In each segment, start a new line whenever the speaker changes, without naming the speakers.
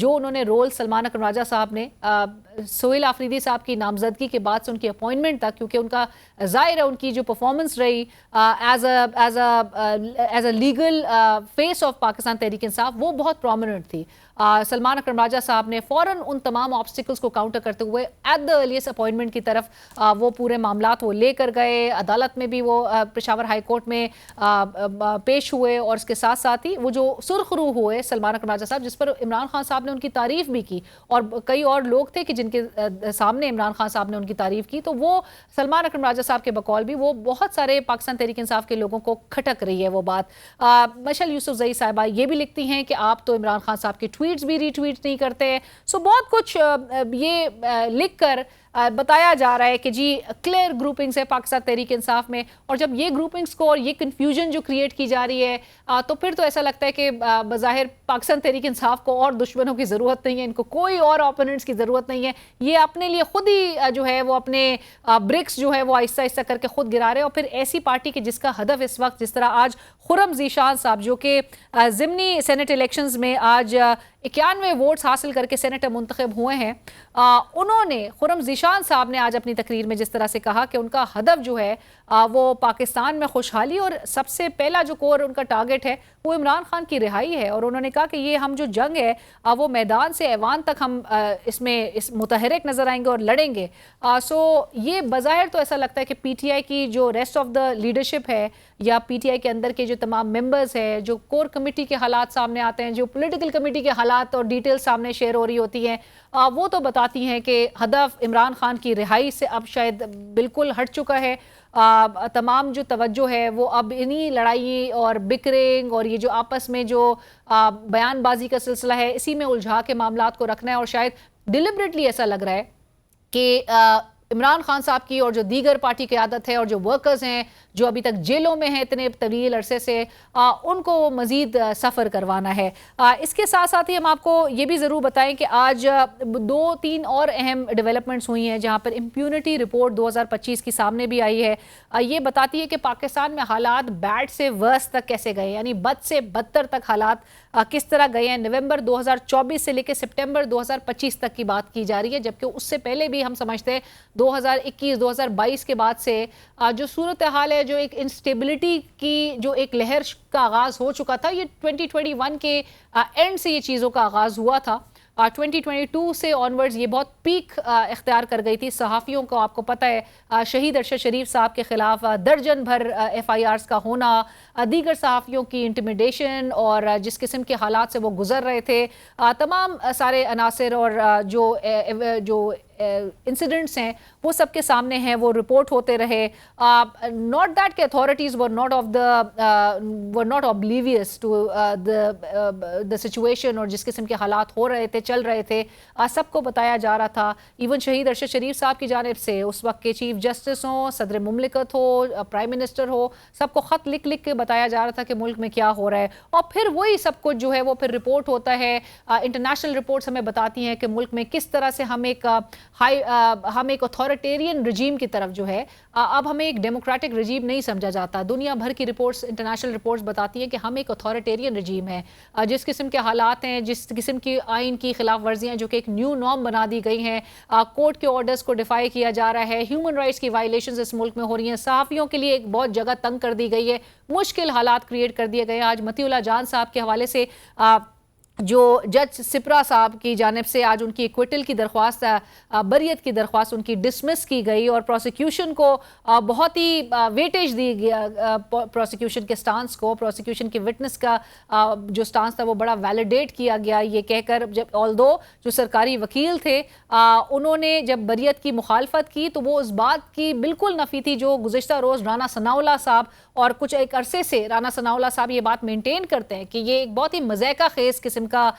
جو انہوں نے رول سلمان اکرم راجہ صاحب نے سہیل آفریدی صاحب کی نامزدگی کے بعد سے ان کی اپوائنٹمنٹ تک، کیونکہ ان کا ظاہر ہے ان کی جو پرفارمنس رہی as a legal face of Pakistan Tehreek Insaf, وہ بہت پرومیننٹ تھی. سلمان اکرم راجہ صاحب نے فوراً ان تمام آبسٹیکلز کو کاؤنٹر کرتے ہوئے ایٹ دا ارلیسٹ اپوائنٹمنٹ کی طرف وہ پورے معاملات وہ لے کر گئے. عدالت میں بھی وہ پشاور ہائی کورٹ میں پیش ہوئے، اور اس کے ساتھ ساتھ ہی وہ جو سرخ روح ہوئے سلمان اکرم راجہ صاحب، جس پر عمران خان صاحب نے ان کی تعریف بھی کی، اور کئی اور لوگ تھے کہ جن کے سامنے عمران خان صاحب نے ان کی تعریف کی، تو وہ سلمان اکرم راجہ صاحب کے بقول بھی وہ بہت سارے پاکستان تحریک انصاف کے لوگوں کو کھٹک رہی ہے وہ بات. مشعل یوسف زئی صاحبہ یہ بھی لکھتی ہیں کہ آپ تو عمران خان صاحب کے ٹویٹس بھی ری ٹویٹ نہیں کرتے. سو بہت کچھ یہ لکھ کر بتایا جا رہا ہے کہ جی کلیئر گروپنگز ہے پاکستان تحریک انصاف میں، اور جب یہ گروپنگز کو اور یہ کنفیوژن جو کریٹ کی جا رہی ہے تو پھر تو ایسا لگتا ہے کہ بظاہر پاکستان تحریک انصاف کو اور دشمنوں کی ضرورت نہیں ہے، ان کو کوئی اور اوپوننٹس کی ضرورت نہیں ہے. یہ اپنے لیے خود ہی جو ہے وہ اپنے برکس جو ہے وہ آہستہ آہستہ کر کے خود گرا رہے ہیں. اور پھر ایسی پارٹی کی جس کا ہدف اس وقت، جس طرح آج خرم ذیشان صاحب جو کہ ضمنی سینٹ الیکشنز میں آج 91 ووٹس حاصل کر کے سینیٹر منتخب ہوئے ہیں، انہوں نے خرم ذیشان صاحب نے آج اپنی تقریر میں جس طرح سے کہا کہ ان کا ہدف جو ہے وہ پاکستان میں خوشحالی، اور سب سے پہلا جو کور ان کا ٹارگٹ ہے وہ عمران خان کی رہائی ہے. اور انہوں نے کہا کہ یہ ہم جو جنگ ہے وہ میدان سے ایوان تک ہم اس میں متحرک نظر آئیں گے اور لڑیں گے. سو یہ بظاہر تو ایسا لگتا ہے کہ پی ٹی آئی کی جو ریسٹ آف دا لیڈرشپ ہے، یا پی ٹی آئی کے اندر کے جو تمام ممبرز ہیں، جو کور کمیٹی کے حالات سامنے آتے ہیں، جو پولیٹیکل کمیٹی کے حالات اور ڈیٹیل سامنے شیئر ہو رہی ہوتی ہیں، وہ تو بتاتی ہیں کہ ہدف عمران خان کی رہائی سے اب شاید بالکل ہٹ چکا ہے. تمام جو توجہ ہے وہ اب انہی لڑائی اور بکرنگ اور یہ جو آپس میں جو بیان بازی کا سلسلہ ہے، اسی میں الجھا کے معاملات کو رکھنا ہے. اور شاید ڈیلیبریٹلی ایسا لگ رہا ہے کہ عمران خان صاحب کی اور جو دیگر پارٹی قیادت ہے اور جو ورکرز ہیں جو ابھی تک جیلوں میں ہیں اتنے طویل عرصے سے، ان کو مزید سفر کروانا ہے. اس کے ساتھ ساتھ ہی ہم آپ کو یہ بھی ضرور بتائیں کہ آج 2-3 اور اہم ڈیولپمنٹس ہوئی ہیں، جہاں پر امپیونٹی رپورٹ 2025 کی سامنے بھی آئی ہے. یہ بتاتی ہے کہ پاکستان میں حالات بیڈ سے ورس تک کیسے گئے، یعنی بد سے بدتر تک حالات کس طرح گئے ہیں. نومبر 2024 سے لے کے سپٹمبر 2025 تک کی بات کی جا رہی ہے، جبکہ اس سے پہلے بھی ہم سمجھتے ہیں 2021-2022 کے بعد سے جو صورتحال ہے، جو ایک انسٹیبلٹی کی جو ایک لہر کا آغاز ہو چکا تھا، یہ 2021 کے اینڈ سے یہ چیزوں کا آغاز ہوا تھا. 2022 سے آنورڈز یہ بہت پیک اختیار کر گئی تھی. صحافیوں کو آپ کو پتہ ہے شہید ارشد شریف صاحب کے خلاف درجن بھر ایف آئی آرز کا ہونا، دیگر صحافیوں کی انٹیمیڈیشن، اور جس قسم کے حالات سے وہ گزر رہے تھے، تمام سارے عناصر اور جو انسیڈنٹس ہیں وہ سب کے سامنے ہیں، وہ رپورٹ ہوتے رہے. ناٹ دیٹ کہ authorities were not oblivious to the situation, اور جس قسم کے حالات ہو رہے تھے چل رہے تھے سب کو بتایا جا رہا تھا. ایون شہید ارشد شریف صاحب کی جانب سے اس وقت کے چیف جسٹس ہوں، صدر مملکت ہو، پرائم منسٹر ہو، سب کو خط لکھ لکھ کے بتایا جا رہا تھا کہ ملک میں کیا ہو رہا ہے. اور پھر وہی سب کچھ جو ہے وہ پھر رپورٹ ہوتا ہے. انٹرنیشنل رپورٹس ہمیں بتاتی ہیں کہ ملک میں کس طرح سے ہم ایک اتھارٹیرین رجیم کی طرف جو ہے، اب ہمیں ایک ڈیموکریٹک رجیم نہیں سمجھا جاتا. دنیا بھر کی رپورٹس، انٹرنیشنل رپورٹس بتاتی ہیں کہ ہم ایک اتھارٹیرین رجیم ہے. جس قسم کے حالات ہیں، جس قسم کی آئین کی خلاف ورزیاں جو کہ ایک نیو نارم بنا دی گئی ہیں، کورٹ کے آرڈرز کو ڈیفائی کیا جا رہا ہے، ہیومن رائٹس کی وائلیشنز اس ملک میں ہو رہی ہیں، صحافیوں کے لیے ایک بہت جگہ تنگ کر دی گئی ہے، مشکل حالات کریٹ کر دیے گئے ہیں. آج مطیع اللہ جان صاحب کے حوالے سے جو جج سپرا صاحب کی جانب سے آج ان کی ایکویٹل کی درخواست، بریت کی درخواست ان کی ڈسمس کی گئی، اور پروسیکیوشن کو بہت ہی ویٹیج دی گیا. پروسیکیوشن کے سٹانس کو، پروسیکیوشن کی وٹنس کا جو سٹانس تھا وہ بڑا ویلیڈیٹ کیا گیا، یہ کہہ کر جب آلدو جو سرکاری وکیل تھے انہوں نے جب بریت کی مخالفت کی تو وہ اس بات کی بالکل نفی تھی جو گزشتہ روز رانا ثناء اللہ صاحب، اور کچھ ایک عرصے سے رانا ثناء اللہ صاحب یہ بات مینٹین کرتے ہیں کہ یہ ایک بہت ہی مضحکہ خیز قسم کا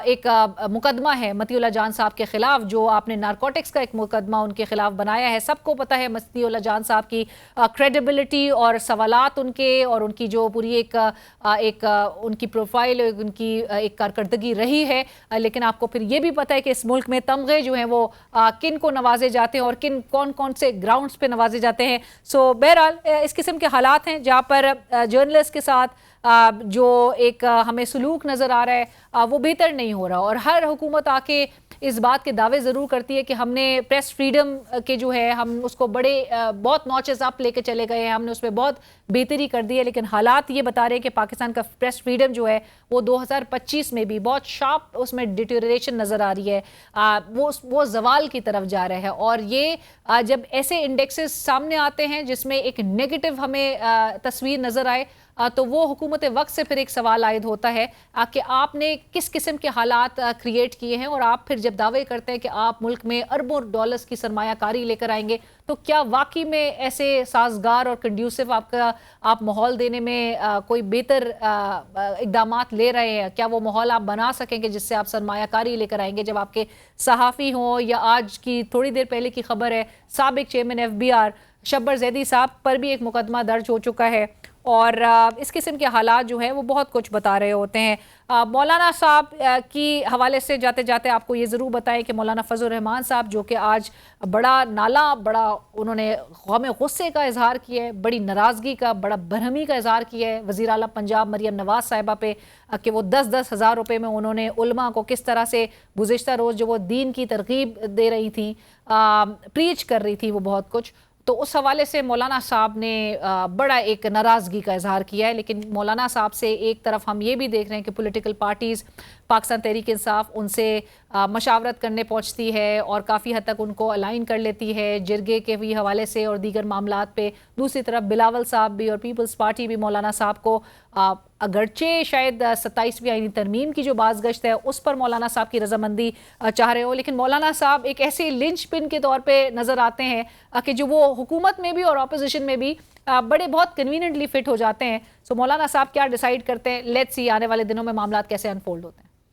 ایک مقدمہ ہے مطیع اللہ جان صاحب کے خلاف، جو آپ نے نارکوٹکس کا ایک مقدمہ ان کے خلاف بنایا ہے. سب کو پتہ ہے مطیع اللہ جان صاحب کی کریڈیبلٹی اور سوالات ان کے، اور ان کی جو پوری ایک ان کی پروفائل، ان کی ایک کارکردگی رہی ہے. لیکن آپ کو پھر یہ بھی پتہ ہے کہ اس ملک میں تمغے جو ہیں وہ کن کو نوازے جاتے ہیں اور کون سے گراؤنڈز پہ نوازے جاتے ہیں. سو بہرحال اس قسم کے حالات ہیں جہاں پر جرنلسٹ کے ساتھ جو ایک ہمیں سلوک نظر آ رہا ہے وہ بہتر نہیں ہو رہا، اور ہر حکومت آ کے اس بات کے دعوے ضرور کرتی ہے کہ ہم نے پریس فریڈم کے جو ہے ہم اس کو بہت نوچز اپ لے کے چلے گئے ہیں، ہم نے اس میں بہت بہتری کر دی ہے، لیکن حالات یہ بتا رہے ہیں کہ پاکستان کا پریس فریڈم جو ہے وہ 2025 میں بھی بہت شارپ اس میں ڈیٹیریشن نظر آ رہی ہے، وہ زوال کی طرف جا رہا ہے۔ اور یہ جب ایسے انڈیکسز سامنے آتے ہیں جس میں ایک نیگیٹو ہمیں تصویر نظر آئے تو وہ حکومت وقت سے پھر ایک سوال عائد ہوتا ہے کہ آپ نے کس قسم کے حالات کریٹ کیے ہیں، اور آپ پھر جب دعوے کرتے ہیں کہ آپ ملک میں اربوں ڈالرز کی سرمایہ کاری لے کر آئیں گے، تو کیا واقعی میں ایسے سازگار اور کنڈیوسو آپ ماحول دینے میں کوئی بہتر اقدامات لے رہے ہیں؟ کیا وہ ماحول آپ بنا سکیں گے جس سے آپ سرمایہ کاری لے کر آئیں گے؟ جب آپ کے صحافی ہوں، یا آج کی تھوڑی دیر پہلے کی خبر ہے سابق چیئرمین FBR شبر زیدی صاحب پر بھی ایک مقدمہ درج ہو چکا ہے، اور اس قسم کے حالات جو ہیں وہ بہت کچھ بتا رہے ہوتے ہیں۔ مولانا صاحب کی حوالے سے جاتے جاتے آپ کو یہ ضرور بتائیں کہ مولانا فضل الرحمان صاحب جو کہ آج بڑا انہوں نے غم غصے کا اظہار کیا ہے، بڑی ناراضگی کا، بڑا برہمی کا اظہار کیا ہے وزیر اعلیٰ پنجاب مریم نواز صاحبہ پہ، کہ وہ 10-10 ہزار روپے میں انہوں نے علماء کو کس طرح سے گزشتہ روز جو وہ دین کی ترغیب دے رہی تھیں، پریچ کر رہی تھی وہ بہت کچھ، تو اس حوالے سے مولانا صاحب نے بڑا ایک ناراضگی کا اظہار کیا ہے۔ لیکن مولانا صاحب سے ایک طرف ہم یہ بھی دیکھ رہے ہیں کہ پولیٹیکل پارٹیز پاکستان تحریک انصاف ان سے مشاورت کرنے پہنچتی ہے اور کافی حد تک ان کو الائن کر لیتی ہے جرگے کے بھی حوالے سے اور دیگر معاملات پہ۔ دوسری طرف بلاول صاحب بھی اور پیپلز پارٹی بھی مولانا صاحب کو اگرچہ شاید 27ویں آئینی ترمیم کی جو بازگشت ہے اس پر مولانا صاحب کی رضامندی چاہ رہے ہو، لیکن مولانا صاحب ایک ایسے لنچ پن کے طور پہ نظر آتے ہیں کہ جو وہ حکومت میں بھی اور اپوزیشن میں بھی بہت کنویننٹلی فٹ ہو جاتے ہیں۔ سو مولانا صاحب کیا ڈیسائیڈ کرتے ہیں؟ لیٹس سی آنے والے دنوں میں معاملات کیسے انفولڈ ہوتے ہیں۔